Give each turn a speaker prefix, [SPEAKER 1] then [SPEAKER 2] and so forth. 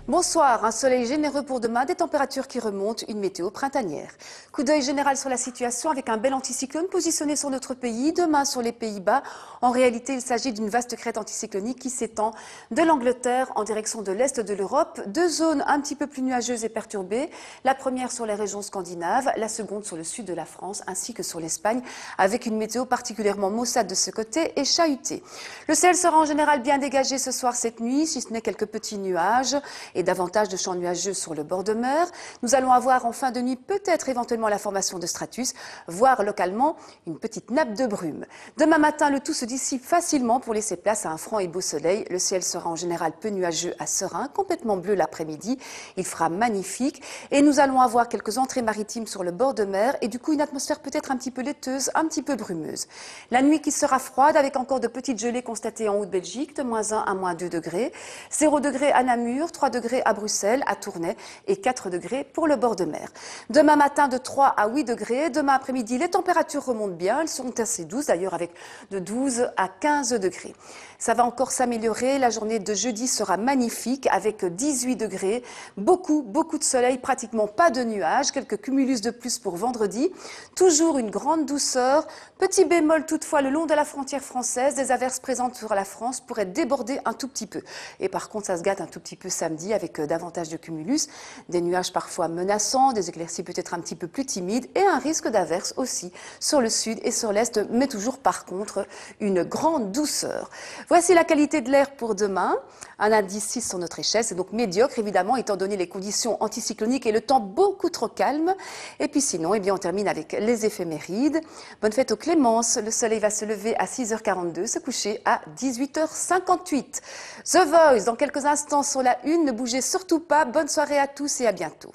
[SPEAKER 1] Bonsoir, un soleil généreux pour demain, des températures qui remontent, une météo printanière. Coup d'œil général sur la situation avec un bel anticyclone positionné sur notre pays, demain sur les Pays-Bas. En réalité, il s'agit d'une vaste crête anticyclonique qui s'étend de l'Angleterre en direction de l'Est de l'Europe. Deux zones un petit peu plus nuageuses et perturbées. La première sur les régions scandinaves, la seconde sur le sud de la France ainsi que sur l'Espagne, avec une météo particulièrement maussade de ce côté et chahutée. Le ciel sera en général bien dégagé ce soir, cette nuit, si ce n'est quelques petits nuages et davantage de champs nuageux sur le bord de mer. Nous allons avoir en fin de nuit peut-être éventuellement la formation de stratus, voire localement une petite nappe de brume. Demain matin, le tout se dissipe facilement pour laisser place à un franc et beau soleil. Le ciel sera en général peu nuageux à serein, complètement bleu l'après-midi. Il fera magnifique et nous allons avoir quelques entrées maritimes sur le bord de mer et du coup une atmosphère peut-être un petit peu laiteuse, un petit peu brumeuse. La nuit qui sera froide avec encore de petites gelées constatées en Haute-Belgique, de -1 à -2 degrés. 0 degrés à Namur, 3 degrés à Bruxelles, à Tournai et 4 degrés pour le bord de mer. Demain matin de 3 à 8 degrés. Demain après-midi, les températures remontent bien. Elles sont assez douces d'ailleurs avec de 12 à 15 degrés. Ça va encore s'améliorer. La journée de jeudi sera magnifique avec 18 degrés. Beaucoup de soleil, pratiquement pas de nuages. Quelques cumulus de plus pour vendredi. Toujours une grande douceur. Petit bémol toutefois le long de la frontière française. Des averses présentes sur la France pourraient déborder un tout petit peu. Et par contre, ça se gâte un tout petit peu samedi avec davantage de cumulus, des nuages parfois menaçants, des éclaircies peut-être un petit peu plus timides et un risque d'averse aussi sur le sud et sur l'est, mais toujours par contre une grande douceur. Voici la qualité de l'air pour demain. Un indice 6 sur notre échelle, c'est donc médiocre évidemment étant donné les conditions anticycloniques et le temps beaucoup trop calme. Et puis sinon, eh bien, on termine avec les éphémérides. Bonne fête aux Clémences, le soleil va se lever à 6h42, se coucher à 18h58. The Voice dans quelques instants sur la une, ne bougez surtout pas, bonne soirée à tous et à bientôt.